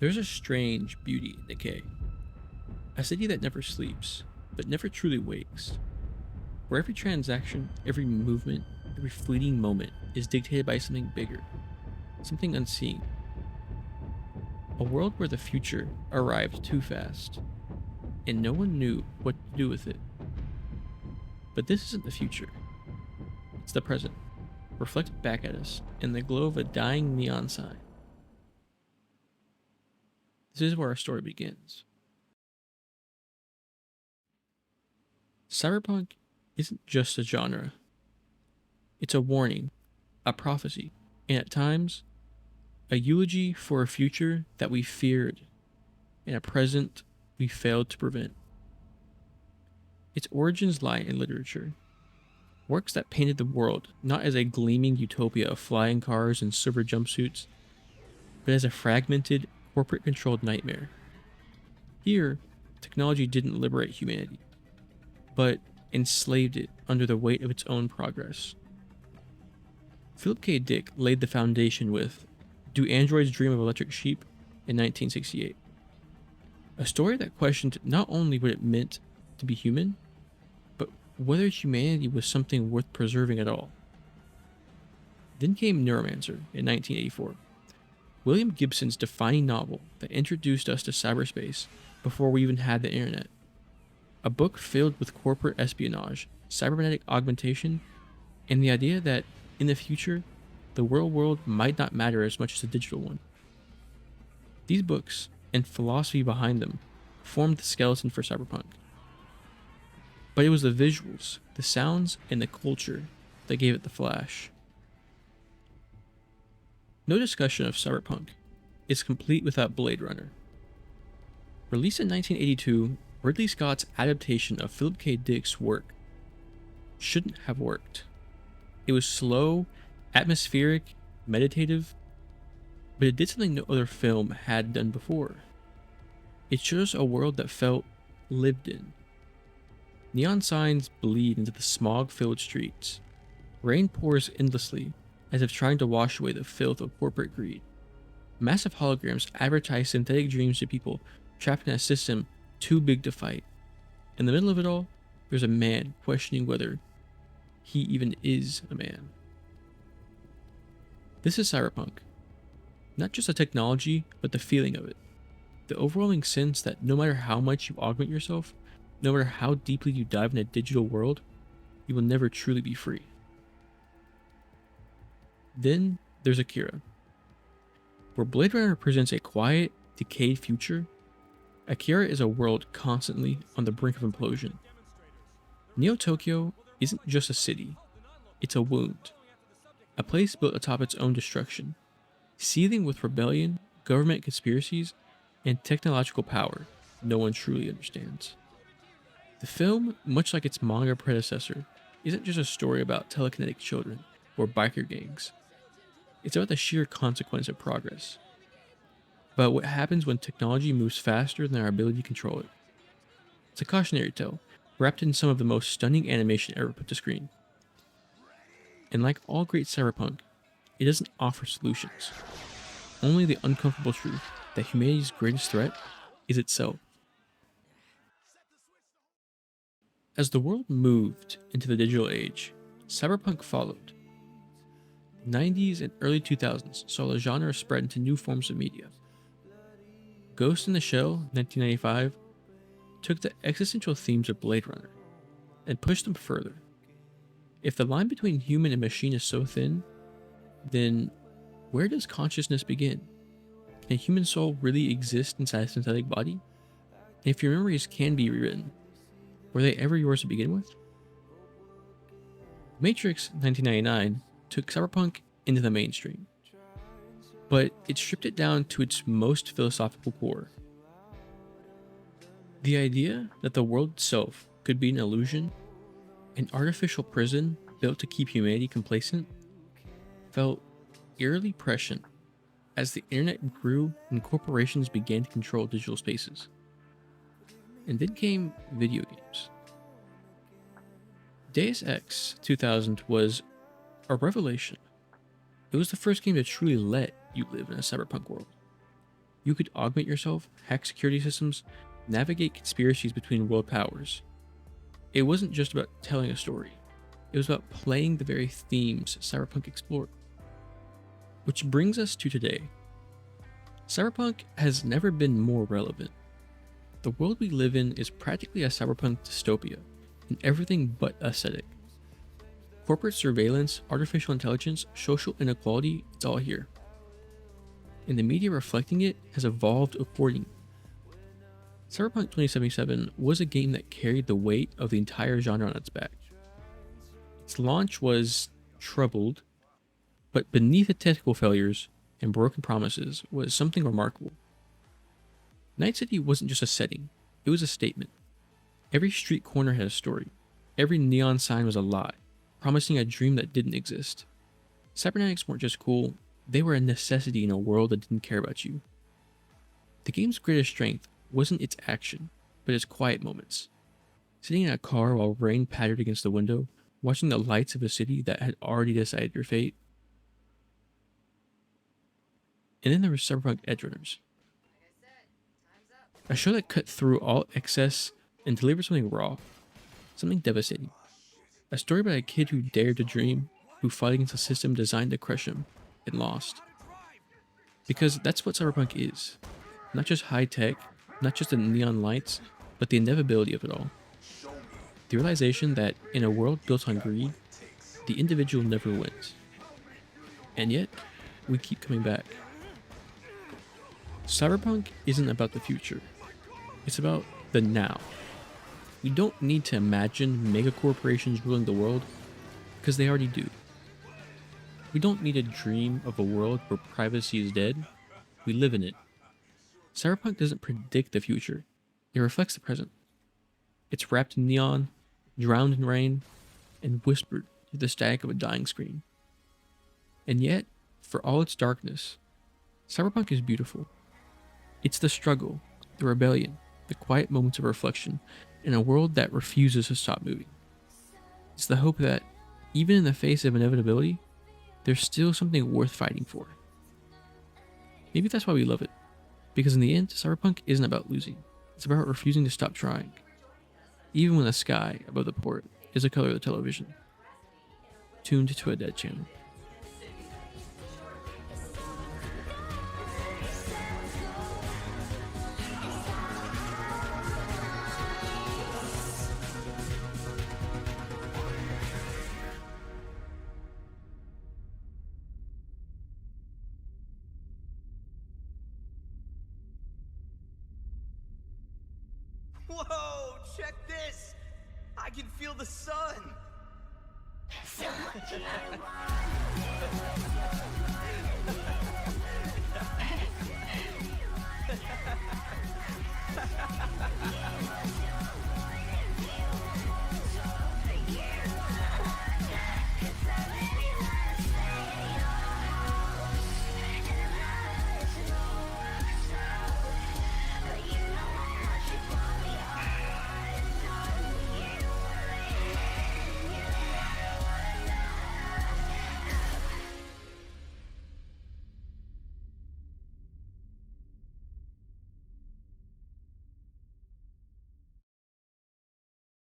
There's a strange beauty in decay, a city that never sleeps, but never truly wakes, where every transaction, every movement, every fleeting moment is dictated by something bigger, something unseen. A world where the future arrived too fast, and no one knew what to do with it. But this isn't the future, it's the present, reflected back at us in the glow of a dying neon sign. This is where our story begins. Cyberpunk isn't just a genre. It's a warning, a prophecy, and at times, a eulogy for a future that we feared and a present we failed to prevent. Its origins lie in literature, works that painted the world not as a gleaming utopia of flying cars and silver jumpsuits, but as a fragmented, corporate-controlled nightmare. Here, technology didn't liberate humanity, but enslaved it under the weight of its own progress. Philip K. Dick laid the foundation with Do Androids Dream of Electric Sheep in 1968. A story that questioned not only what it meant to be human, but whether humanity was something worth preserving at all. Then came Neuromancer in 1984, William Gibson's defining novel that introduced us to cyberspace before we even had the internet. A book filled with corporate espionage, cybernetic augmentation, and the idea that, in the future, the real world might not matter as much as the digital one. These books, and philosophy behind them, formed the skeleton for Cyberpunk. But it was the visuals, the sounds, and the culture that gave it the flash. No discussion of Cyberpunk is complete without Blade Runner. Released in 1982, Ridley Scott's adaptation of Philip K. Dick's work shouldn't have worked. It was slow, atmospheric, meditative, but it did something no other film had done before. It showed us a world that felt lived in. Neon signs bleed into the smog-filled streets. Rain pours endlessly, as if trying to wash away the filth of corporate greed. Massive holograms advertise synthetic dreams to people trapped in a system too big to fight. In the middle of it all, there's a man questioning whether he even is a man. This is Cyberpunk. Not just the technology, but the feeling of it. The overwhelming sense that no matter how much you augment yourself, no matter how deeply you dive in a digital world, you will never truly be free. Then there's Akira. Where Blade Runner presents a quiet, decayed future, Akira is a world constantly on the brink of implosion. Neo Tokyo isn't just a city, it's a wound. A place built atop its own destruction, seething with rebellion, government conspiracies, and technological power no one truly understands. The film, much like its manga predecessor, isn't just a story about telekinetic children or biker gangs. It's about the sheer consequence of progress. About what happens when technology moves faster than our ability to control it. It's a cautionary tale, wrapped in some of the most stunning animation ever put to screen. And like all great cyberpunk, it doesn't offer solutions. Only the uncomfortable truth that humanity's greatest threat is itself. As the world moved into the digital age, cyberpunk followed. The 90s and early 2000s saw the genre spread into new forms of media. Ghost in the Shell, 1995, took the existential themes of Blade Runner and pushed them further. If the line between human and machine is so thin, then where does consciousness begin? Can a human soul really exist inside a synthetic body? And if your memories can be rewritten, were they ever yours to begin with? Matrix 1999 took cyberpunk into the mainstream, but it stripped it down to its most philosophical core. The idea that the world itself could be an illusion, an artificial prison built to keep humanity complacent, felt eerily prescient as the internet grew and corporations began to control digital spaces. And then came video games. Deus Ex 2000 was a revelation. It was the first game to truly let you live in a cyberpunk world. You could augment yourself, hack security systems, navigate conspiracies between world powers. It wasn't just about telling a story, it was about playing the very themes Cyberpunk explored. Which brings us to today. Cyberpunk has never been more relevant. The world we live in is practically a cyberpunk dystopia, in everything but aesthetic. Corporate surveillance, artificial intelligence, social inequality, it's all here. And the media reflecting it has evolved accordingly. Cyberpunk 2077 was a game that carried the weight of the entire genre on its back. Its launch was troubled, but beneath the technical failures and broken promises was something remarkable. Night City wasn't just a setting, it was a statement. Every street corner had a story. Every neon sign was a lie, promising a dream that didn't exist. Cybernetics weren't just cool, they were a necessity in a world that didn't care about you. The game's greatest strength wasn't its action, but its quiet moments. Sitting in a car while rain pattered against the window, watching the lights of a city that had already decided your fate. And then there was Cyberpunk Edgerunners, a show that cut through all excess and delivered something raw, something devastating. A story about a kid who dared to dream, who fought against a system designed to crush him, and lost. Because that's what Cyberpunk is. Not just high tech, not just the neon lights, but the inevitability of it all. The realization that in a world built on greed, the individual never wins. And yet, we keep coming back. Cyberpunk isn't about the future. It's about the now. We don't need to imagine mega corporations ruling the world, because they already do. We don't need to dream of a world where privacy is dead. We live in it. Cyberpunk doesn't predict the future. It reflects the present. It's wrapped in neon, drowned in rain, and whispered through the static of a dying screen. And yet, for all its darkness, Cyberpunk is beautiful. It's the struggle, the rebellion, the quiet moments of reflection in a world that refuses to stop moving. It's the hope that, even in the face of inevitability, there's still something worth fighting for. Maybe that's why we love it, because in the end, Cyberpunk isn't about losing. It's about refusing to stop trying, even when the sky above the port is the color of the television, tuned to a dead channel. Whoa, check this! I can feel the sun!